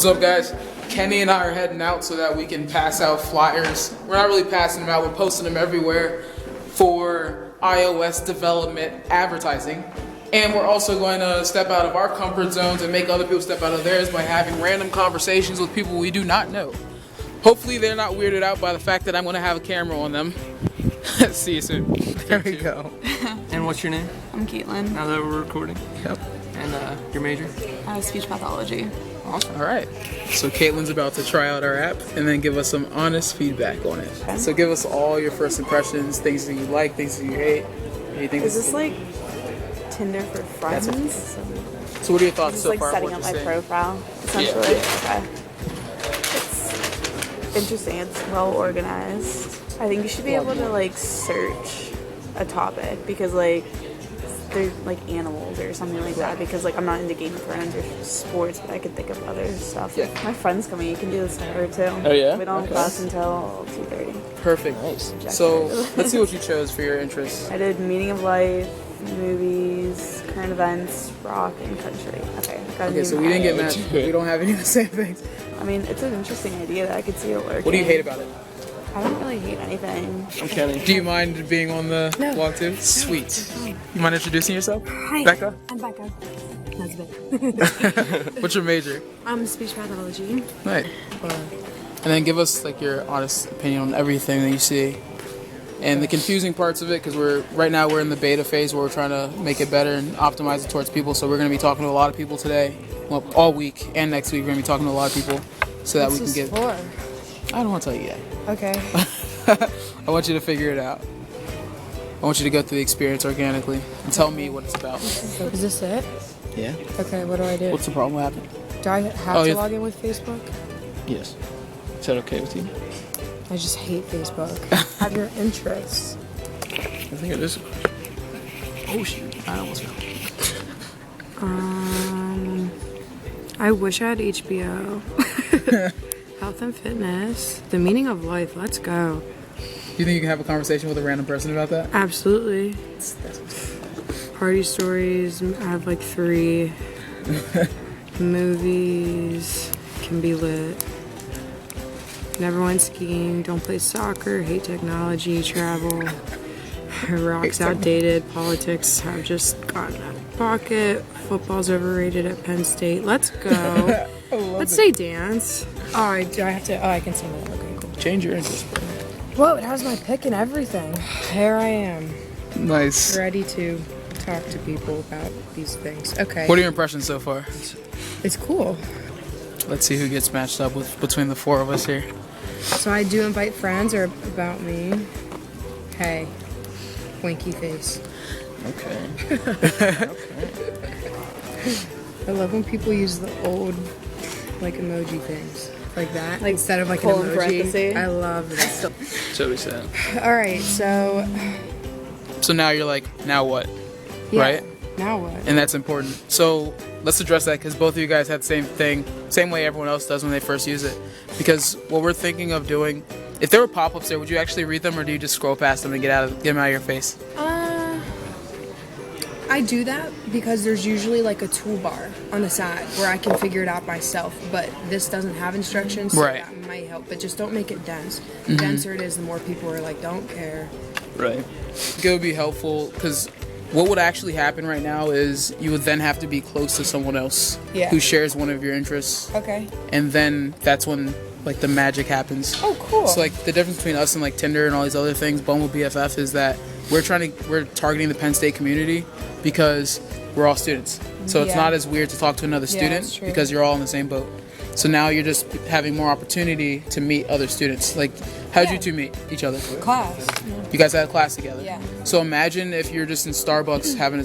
What's up, guys? Kenny and I are heading out so that we can pass out flyers. We're not really passing them out, we're posting them everywhere for iOS development advertising. And we're also going to step out of our comfort zones and make other people step out of theirs by having random conversations with people we do not know. Hopefully they're not weirded out by the fact that I'm going to have a camera on them. See you soon. There we go. And what's your name? I'm Caitlin. Now that we're recording. Yep. And your major? Speech pathology. Awesome. All right. So Caitlin's about to try out our app and then give us some honest feedback on it. Okay. So give us all your first impressions, things that you like, things that you hate. Anything. Is this like Tinder for friends? So what are your thoughts This so is far? like setting up my profile, essentially. Yeah. Okay. It's interesting. It's well organized. I think you should be able to like search a topic because like they're like animals or something like that, because like I'm not into Game of Thrones or sports, but I could think of other stuff. Yeah. My friend's coming. You can do this hour too. Oh yeah? We don't have class until 2:30. Perfect. Nice. So let's see what you chose for your interests. I did meaning of life, movies, current events, rock, and country. Okay, so we didn't get matched. We don't have any of the same things. I mean, it's an interesting idea that I could see it working. What do you hate about it? I don't really hate anything. I'm Kenny. Do you mind being on the vlog too? Sweet. You mind introducing yourself? Hi. Becca? I'm Becca. That's Becca. What's your major? Speech pathology. Right. And then give us like your honest opinion on everything that you see. And the confusing parts of it, because right now we're in the beta phase where we're trying to make it better and optimize it towards people. So we're going to be talking to a lot of people today, well, all week and next week. We're going to be talking to a lot of people so that we can get. I don't want to tell you yet. Okay. I want you to figure it out. I want you to go through the experience organically and tell me what it's about. Is this it? Yeah. Okay, what do I do? What's the problem? What happened? Do I have to log in with Facebook? Yes. Is that okay with you? I just hate Facebook. Have your interests. I think it is. Oh shoot! I almost fell. I wish I had HBO. Health and fitness. The meaning of life. Let's go. You think you can have a conversation with a random person about that? Absolutely. Party stories. I have like 3. Movies can be lit. Never went skiing. Don't play soccer. Hate technology. Travel. Rock's outdated. Politics have just gotten out of pocket. Football's overrated at Penn State. Let's go. Let's say dance. Oh, do I have to? Oh, I can sing that. Okay, cool. Change your interest, bro. Whoa, it has my pick and everything. Here I am. Nice. Ready to talk to people about these things. Okay. What are your impressions so far? It's cool. Let's see who gets matched up with between the 4 of us here. So I do invite friends or about me. Hey, winky face. Okay. I love when people use the old, like, emoji things. Like that. Like instead of like an colon emoji. parenthesis. I love that. So we said. Alright, so now you're like, now what? yeah, Right? now what? And that's important. So let's address that because both of you guys had the same thing, same way everyone else does when they first use it. Because what we're thinking of doing, if there were pop-ups there, would you actually read them or do you just scroll past them and get them out of your face? I do that because there's usually like a toolbar on the side where I can figure it out myself, but this doesn't have instructions, so Right. that might help. But just don't make it dense. The denser it is, the more people are like, don't care. Right. I think it would be helpful because what would actually happen right now is you would then have to be close to someone else who shares one of your interests. Okay. And then that's when like the magic happens. Oh, cool. So like the difference between us and like Tinder and all these other things, Bumble BFF, is that we're targeting the Penn State community because we're all students. So it's not as weird to talk to another student because you're all in the same boat. So now you're just having more opportunity to meet other students. Like, how'd you two meet each other? Class. You guys had a class together. Yeah. So imagine if you're just in Starbucks having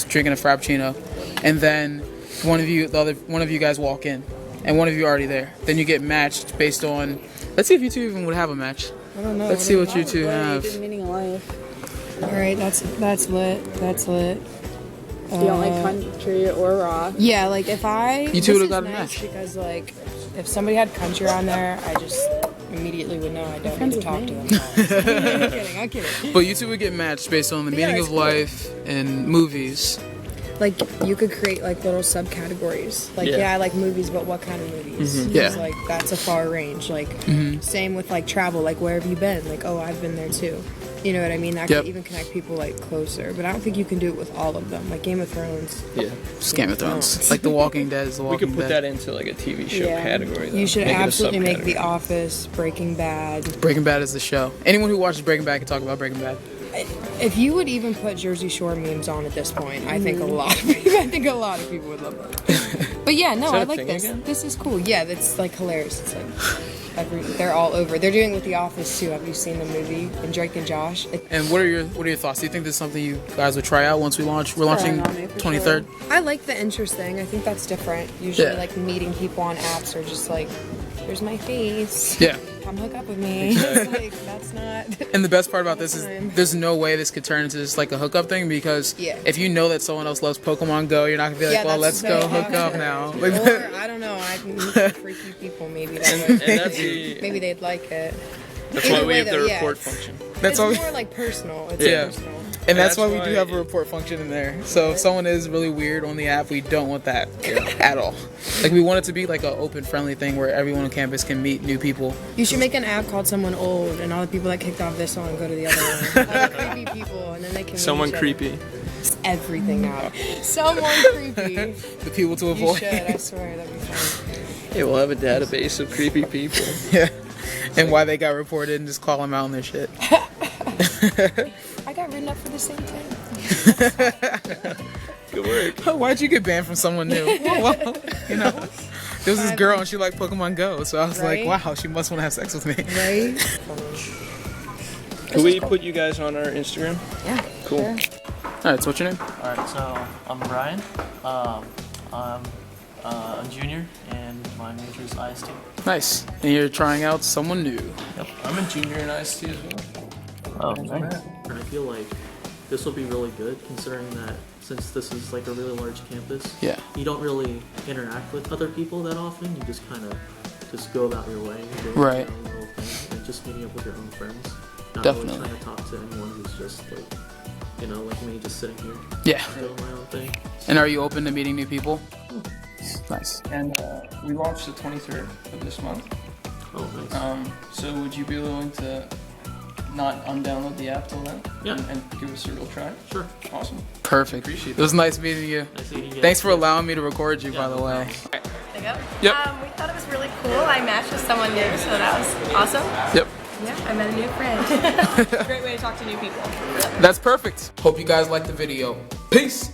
drinking a frappuccino, and then one of you guys walk in, and one of you are already there. Then you get matched based on. Let's see if you two even would have a match. I don't know. Let's see what you two have. Meaning of life. Alright, that's lit. That's lit. You don't like country or rock. Yeah, like if You two would have got a nice match. because like if somebody had country on there, I just immediately would know I don't need to talk to them. I'm kidding. But you two would get matched based on the meaning of life and movies. like you could create like little subcategories. Like yeah, I like movies, but what kind of movies? Yeah. Like that's a far range. Like same with like travel. Like where have you been? Like oh, I've been there too. You know what I mean? That could even connect people like closer. But I don't think you can do it with all of them. Like Game of Thrones. Yeah. Just Game of Thrones. It's like The Walking Dead is The Walking Dead. We could put that into like a TV show category. Though. You should absolutely make The Office, Breaking Bad. Breaking Bad is the show. Anyone who watches Breaking Bad can talk about Breaking Bad. If you would even put Jersey Shore memes on at this point, I think a lot of people would love that. But yeah, no, I like this. Again? This is cool. Yeah, that's like hilarious. It's like they're all over. They're doing it with The Office too. Have you seen the movie? And Drake and Josh. And what are your thoughts? Do you think this is something you guys would try out once we launch? We're launching 23rd. I like the interest thing. I think that's different. Usually, like meeting people on apps are just like, here's my face. Yeah. Come hook up with me. Like, that's not. And the best part about this is there's no way this could turn into just like a hookup thing because if you know that someone else loves Pokemon Go, you're not gonna be like, well, let's go hook up now. Like, or I don't know, I can meet some freaky people maybe maybe they'd like it. That's why we have the report function. It's more like personal. It's personal. And that's why we do have a report function in there. So if someone is really weird on the app, we don't want that at all. Like we want it to be like an open, friendly thing where everyone on campus can meet new people. You should make an app called Someone Old, and all the people that kicked off this one go to the other one. All the creepy people, and then they can Someone creepy. Everything out. Someone creepy. The people to avoid. You should, I swear, that'd be fun. Yeah, we'll have a database of creepy people. Yeah. And why they got reported and just call them out on their shit. I got written up for the same thing. Good work. Why'd you get banned from someone new? Well, you know, there was this girl and she liked Pokemon Go, so I was like, wow, she must want to have sex with me. Right? Can we put you guys on our Instagram? Yeah. Cool. Sure. Alright, so what's your name? Alright, so I'm Brian. I'm a junior and my major is IST. Nice. And you're trying out someone new. Yep. I'm a junior in IST as well. Oh, nice. I feel like this will be really good considering that since this is like a really large campus, you don't really interact with other people that often. You just kind of just go about your way, doing your own little thing, and just meeting up with your own friends. Not really trying to talk to anyone who's just like, you know, like me, just sitting here, doing my own thing. And are you open to meeting new people? Nice. And we launched the 23rd of this month. Oh, nice. So would you be willing to not undownload the app till then? Yeah. And give us a real try? Sure. Awesome. Perfect. Appreciate it. It was nice meeting you. Nice meeting you. Thanks for allowing me to record you, by the way. Yep. Yep. We thought it was really cool. I matched with someone new, so that was awesome. Yep. Yeah, I met a new friend. Great way to talk to new people. That's perfect. Hope you guys liked the video. Peace.